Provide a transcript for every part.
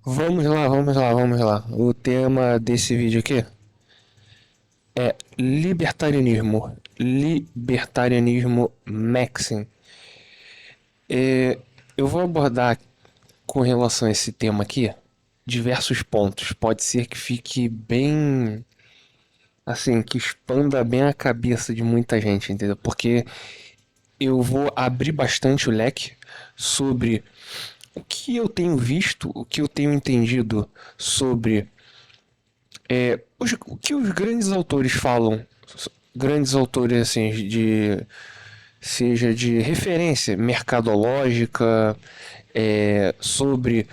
Vamos lá. O tema desse vídeo aqui é libertarianismo. Libertarianismo maxim. Eu vou abordar com relação a esse tema aqui diversos pontos. Pode ser que fique bem, assim, que expanda bem a cabeça de muita gente, entendeu? Porque eu vou abrir bastante o leque sobre o que eu tenho visto, o que eu tenho entendido sobre o que os grandes autores falam, grandes autores assim seja de referência mercadológica, sobre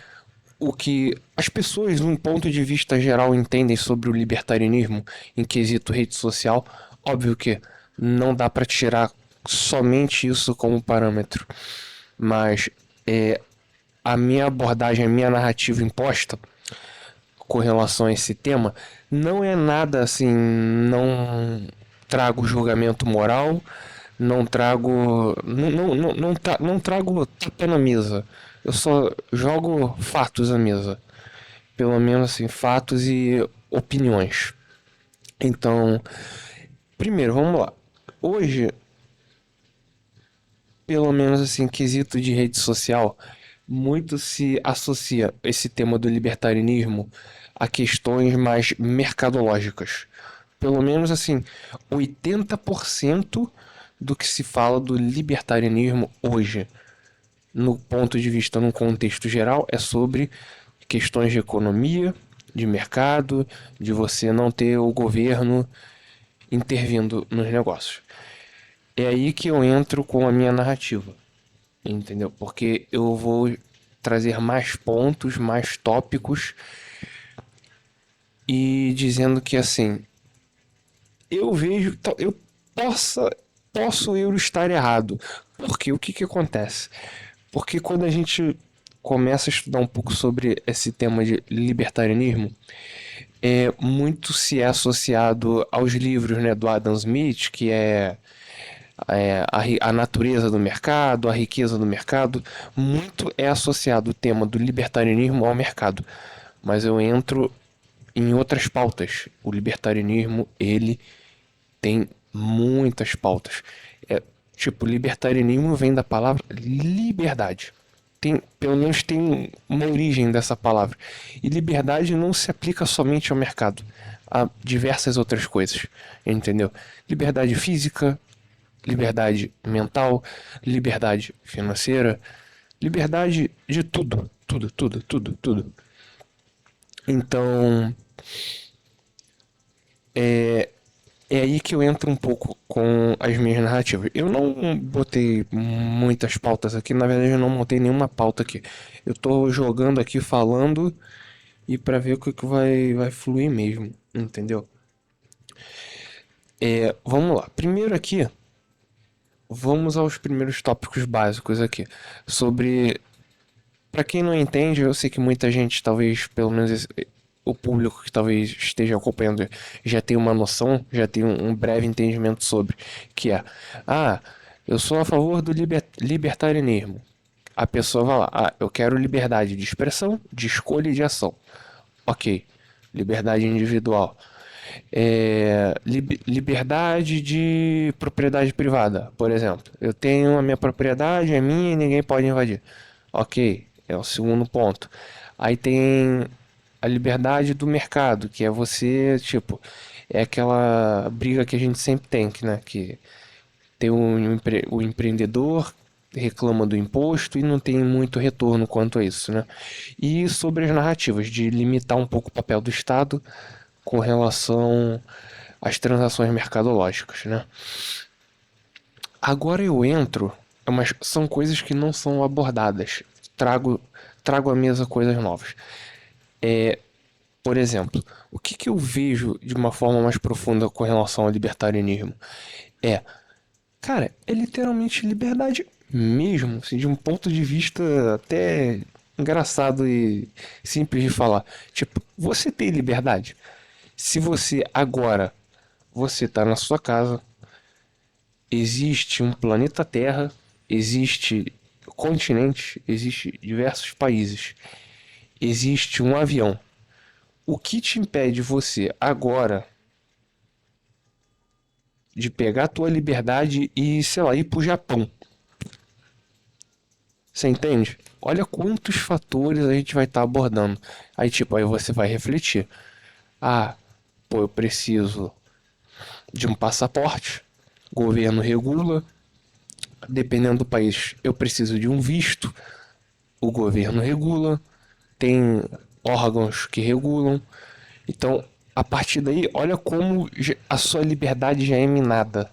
o que as pessoas, num ponto de vista geral, entendem sobre o libertarianismo em quesito rede social. Óbvio que não dá para tirar somente isso como parâmetro, mas a minha abordagem, a minha narrativa imposta com relação a esse tema não é nada assim, não trago julgamento moral, não trago não trago tapa na mesa. Eu só jogo fatos à mesa. Pelo menos assim, fatos e opiniões. Então, primeiro, vamos lá. Hoje, pelo menos assim, quesito de rede social, muito se associa esse tema do libertarianismo a questões mais mercadológicas. Pelo menos assim, 80% do que se fala do libertarianismo hoje, no ponto de vista, num contexto geral, é sobre questões de economia, de mercado, de você não ter o governo intervindo nos negócios. É aí que eu entro com a minha narrativa, entendeu? Porque eu vou trazer mais pontos, mais tópicos e dizendo que assim, eu vejo, eu possa, posso eu estar errado. Porque o que que acontece? Porque quando a gente começa a estudar um pouco sobre esse tema de libertarianismo, muito se é associado aos livros, né, do Adam Smith, que a natureza do mercado, a riqueza do mercado. Muito é associado o tema do libertarianismo ao mercado. Mas eu entro em outras pautas. O libertarianismo, ele tem muitas pautas. É, tipo, libertarianismo vem da palavra liberdade. Pelo menos tem uma origem dessa palavra. E liberdade não se aplica somente ao mercado, a diversas outras coisas, entendeu? Liberdade física, liberdade mental, liberdade financeira, liberdade de tudo, tudo. Então, é aí que eu entro um pouco com as minhas narrativas. Eu não botei muitas pautas aqui, na verdade eu não montei nenhuma pauta aqui. Eu tô jogando aqui, falando e para ver o que vai fluir mesmo, entendeu? Vamos lá. Primeiro aqui, vamos aos primeiros tópicos básicos aqui. Sobre, para quem não entende, eu sei que muita gente, talvez, pelo menos o público que talvez esteja acompanhando já tem uma noção, já tem um breve entendimento sobre, que é, ah, eu sou a favor do libertarianismo. A pessoa vai lá, eu quero liberdade de expressão, de escolha e de ação. Ok, liberdade individual. Liberdade de propriedade privada, por exemplo. Eu tenho a minha propriedade, é minha e ninguém pode invadir. Ok, é o segundo ponto. Aí tem a liberdade do mercado, que é você, tipo, é aquela briga que a gente sempre tem, né? Que tem o empreendedor reclama do imposto e não tem muito retorno quanto a isso, né? E sobre as narrativas, de limitar um pouco o papel do Estado com relação às transações mercadológicas, né? Agora eu entro, mas são coisas que não são abordadas. Trago, trago à mesa coisas novas. Por exemplo, o que que eu vejo de uma forma mais profunda com relação ao libertarianismo? É, cara, é literalmente liberdade mesmo, assim, de um ponto de vista até engraçado e simples de falar. Tipo, você tem liberdade? Se você agora, você tá na sua casa, existe um planeta Terra, existe continentes, existe diversos países. existe um avião. O que te impede você agora de pegar a tua liberdade e, sei lá, ir pro Japão? Você entende? Olha quantos fatores a gente vai estar abordando. Aí, tipo, aí você vai refletir. Ah, pô, eu preciso de um passaporte. O governo regula. Dependendo do país, eu preciso de um visto. O governo regula. Tem órgãos que regulam. Então, a partir daí, olha como a sua liberdade já é minada.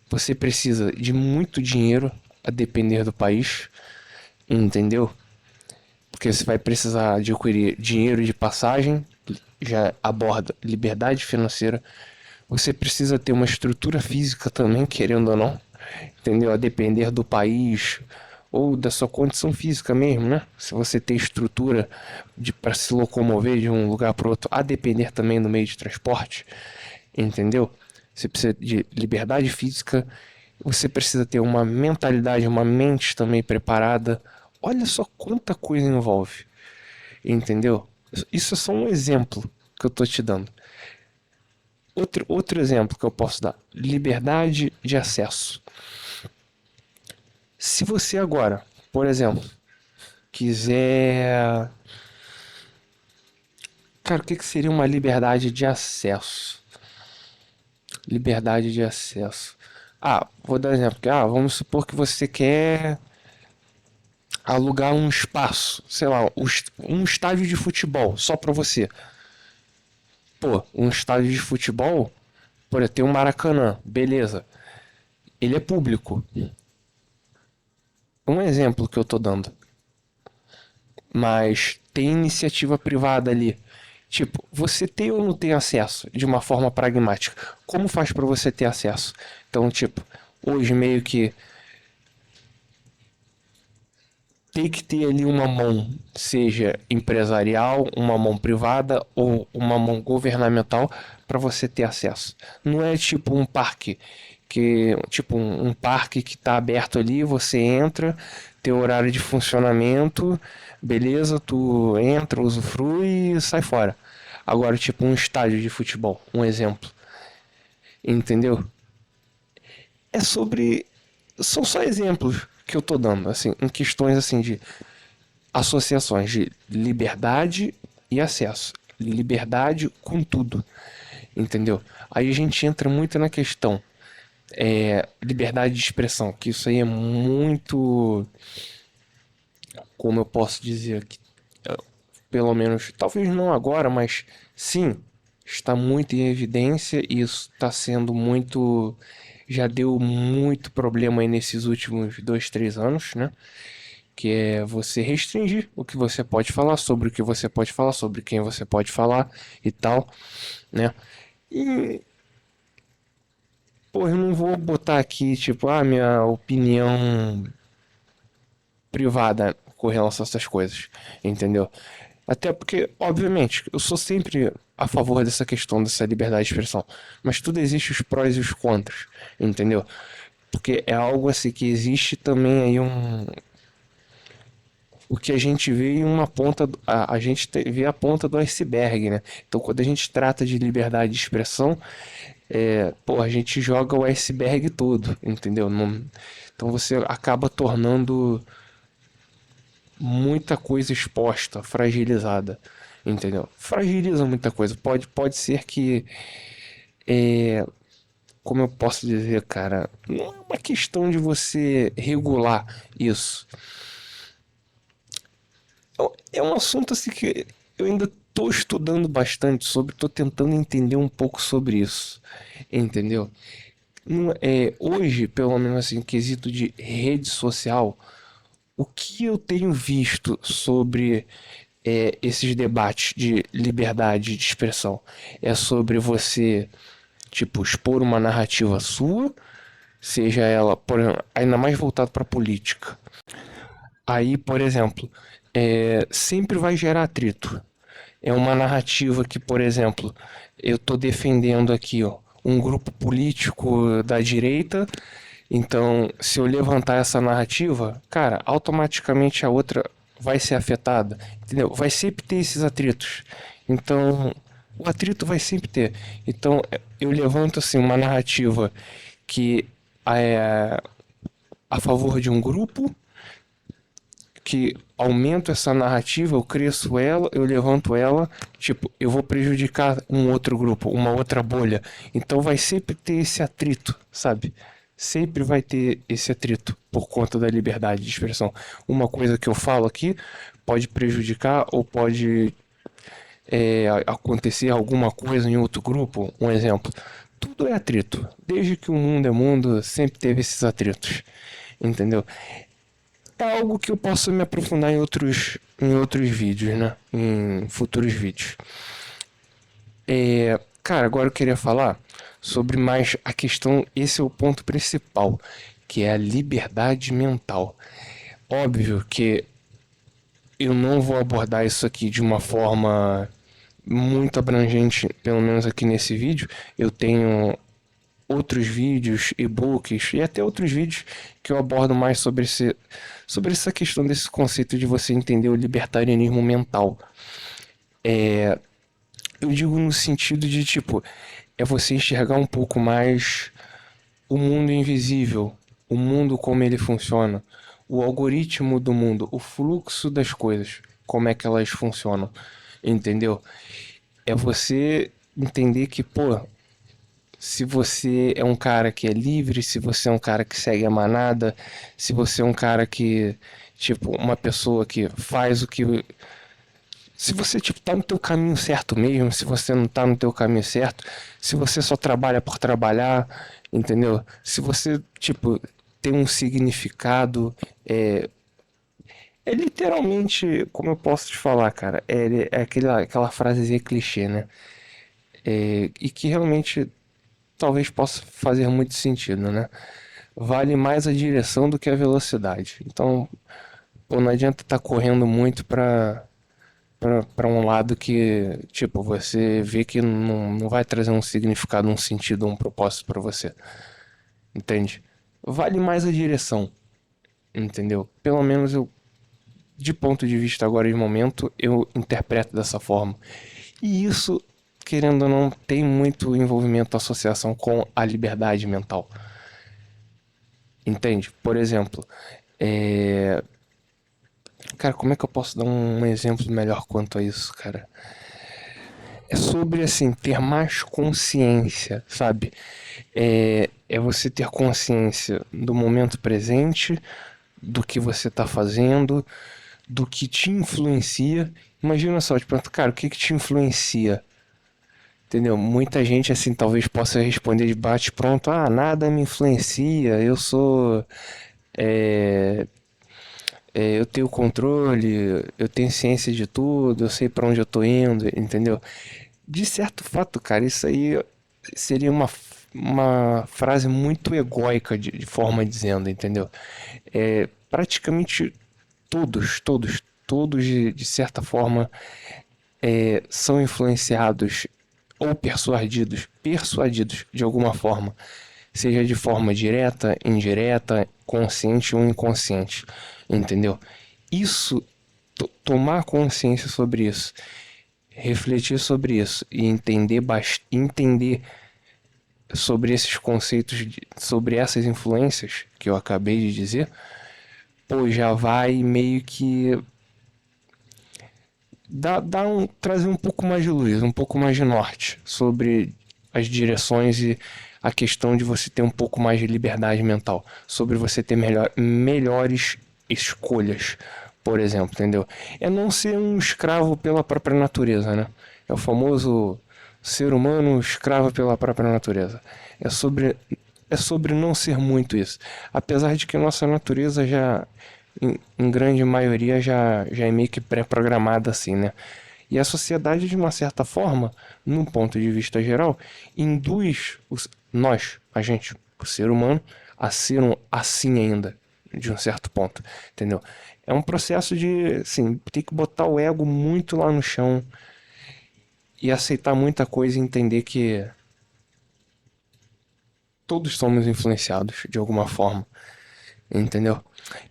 Você precisa de muito dinheiro, a depender do país, entendeu? Porque você vai precisar adquirir dinheiro de passagem, já aborda liberdade financeira. Você precisa ter uma estrutura física também, querendo ou não, entendeu? A depender do país ou da sua condição física mesmo, né? Se você tem estrutura para se locomover de um lugar para outro, a depender também do meio de transporte, entendeu? Você precisa de liberdade física, você precisa ter uma mentalidade, uma mente também preparada. Olha só quanta coisa envolve, entendeu? Isso é só um exemplo que eu tô te dando. Outro exemplo que eu posso dar: liberdade de acesso. Se você agora, por exemplo, quiser. Cara, o que seria uma liberdade de acesso? Liberdade de acesso. Ah, vou dar um exemplo. Vamos supor que você quer alugar um espaço, sei lá, um estádio de futebol só pra você. Pô, um estádio de futebol, por exemplo, tem um Maracanã, beleza. Ele é público. Um exemplo que eu tô dando. Mas tem iniciativa privada ali. Tipo, você tem ou não tem acesso de uma forma pragmática? Como faz para você ter acesso? Então, tipo, hoje meio que tem que ter ali uma mão, seja empresarial, uma mão privada ou uma mão governamental para você ter acesso. Não é tipo um parque um parque que está aberto ali, você entra, tem horário de funcionamento, beleza, tu entra, usufrui e sai fora. Agora, tipo um estádio de futebol, um exemplo, entendeu? É sobre São só exemplos que eu tô dando, assim, em questões assim de associações de liberdade e acesso. Liberdade com tudo, entendeu? Aí a gente entra muito na questão liberdade de expressão, que isso aí é muito, como eu posso dizer, que, pelo menos, talvez não agora, mas sim, está muito em evidência e isso está sendo muito, já deu muito problema aí nesses últimos 2, 3 anos, né? Que é você restringir o que você pode falar, sobre o que você pode falar, sobre quem você pode falar e tal, né? E, pô, eu não vou botar aqui, tipo, minha opinião privada com relação a essas coisas, entendeu? Até porque, obviamente, eu sou sempre a favor dessa questão dessa liberdade de expressão, mas tudo existe os prós e os contras, entendeu? Porque é algo assim que existe também aí o que a gente vê em uma ponta, a gente vê a ponta do iceberg, né? Então, quando a gente trata de liberdade de expressão, pô, a gente joga o iceberg todo, entendeu? Então você acaba tornando muita coisa exposta, fragilizada, entendeu? Fragiliza muita coisa. Pode ser que, como eu posso dizer, cara, não é uma questão de você regular isso. É um assunto assim que eu ainda tô estudando bastante sobre, tô tentando entender um pouco sobre isso, entendeu? Hoje, pelo menos assim, em quesito de rede social, o que eu tenho visto sobre esses debates de liberdade de expressão é sobre você, tipo, expor uma narrativa sua, seja ela, por exemplo, ainda mais voltado para política. Aí, por exemplo, sempre vai gerar atrito. É uma narrativa que, por exemplo, eu estou defendendo aqui, ó, um grupo político da direita. Então, se eu levantar essa narrativa, cara, automaticamente a outra vai ser afetada, entendeu? Vai sempre ter esses atritos. Então, o atrito vai sempre ter. Então, eu levanto assim uma narrativa que é a favor de um grupo, que aumento essa narrativa, eu cresço ela, eu levanto ela, tipo, eu vou prejudicar um outro grupo, uma outra bolha. Então vai sempre ter esse atrito, sabe? Sempre vai ter esse atrito por conta da liberdade de expressão. Uma coisa que eu falo aqui pode prejudicar ou pode acontecer alguma coisa em outro grupo. Um exemplo. Tudo é atrito. Desde que o mundo é mundo, sempre teve esses atritos. Entendeu? É algo que eu posso me aprofundar em outros vídeos, né? Em futuros vídeos. Cara, agora eu queria falar sobre mais a questão. Esse é o ponto principal, que é a liberdade mental. Óbvio que eu não vou abordar isso aqui de uma forma muito abrangente, pelo menos aqui nesse vídeo. Eu tenho outros vídeos, e-books e até outros vídeos que eu abordo mais sobre essa questão desse conceito de você entender o libertarianismo mental. Eu digo no sentido de, tipo, é você enxergar um pouco mais o mundo invisível, o mundo como ele funciona, o algoritmo do mundo, o fluxo das coisas, como é que elas funcionam, entendeu? É você entender que, pô, se você é um cara que é livre, se você é um cara que segue a manada, se você é um cara que, tipo, uma pessoa que faz o que. Se você, tipo, tá no teu caminho certo mesmo, se você não tá no teu caminho certo, se você só trabalha por trabalhar, entendeu? Se você, tipo, tem um significado, é literalmente, como eu posso te falar, cara, é aquela frasezinha clichê, né? E que realmente talvez possa fazer muito sentido, né? Vale mais a direção do que a velocidade. Então, pô, não adianta estar correndo muito para um lado que, tipo, você vê que não vai trazer um significado, um sentido, um propósito para você. Entende? Vale mais a direção, entendeu? Pelo menos eu, de ponto de vista agora de momento, eu interpreto dessa forma. E isso, querendo ou não, tem muito envolvimento, associação com a liberdade mental. Entende? Por exemplo, cara, como é que eu posso dar um exemplo melhor quanto a isso, cara? É sobre, assim, ter mais consciência, sabe? É você ter consciência do momento presente, do que você tá fazendo, do que te influencia. Imagina só, tipo, cara, o que que te influencia? Entendeu? Muita gente, assim, talvez possa responder de bate pronto, ah, nada me influencia, eu sou eu tenho controle, eu tenho ciência de tudo, eu sei pra onde eu tô indo, entendeu? De certo fato, cara, isso aí seria uma frase muito egóica de forma dizendo, entendeu? Praticamente todos de certa forma são influenciados ou persuadidos de alguma forma, seja de forma direta, indireta, consciente ou inconsciente, entendeu? Isso, tomar consciência sobre isso, refletir sobre isso e entender sobre esses conceitos, sobre essas influências que eu acabei de dizer, pô, já vai meio que trazer um pouco mais de luz, um pouco mais de norte sobre as direções e a questão de você ter um pouco mais de liberdade mental, sobre você ter melhores escolhas, por exemplo, entendeu? É não ser um escravo pela própria natureza, né? É o famoso ser humano escravo pela própria natureza. É sobre, é sobre não ser muito isso. Apesar de que a nossa natureza já em grande maioria já é meio que pré-programada assim, né? E a sociedade, de uma certa forma, num ponto de vista geral, induz nós, a gente, o ser humano, a ser assim ainda, de um certo ponto, entendeu? É um processo de, assim, ter que botar o ego muito lá no chão e aceitar muita coisa e entender que todos somos influenciados de alguma forma, entendeu?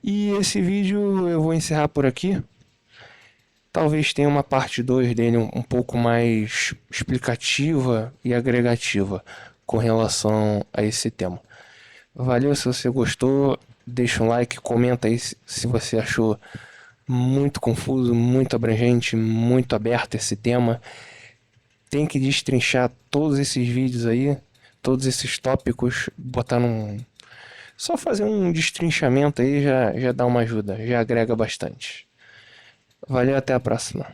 E esse vídeo eu vou encerrar por aqui. Talvez tenha uma parte 2 dele um pouco mais explicativa e agregativa com relação a esse tema. Valeu se você gostou, deixa um like, comenta aí se você achou muito confuso, muito abrangente, muito aberto esse tema. Tem que destrinchar todos esses vídeos aí, todos esses tópicos, botar num. Só fazer um destrinchamento aí já dá uma ajuda, já agrega bastante. Valeu, até a próxima.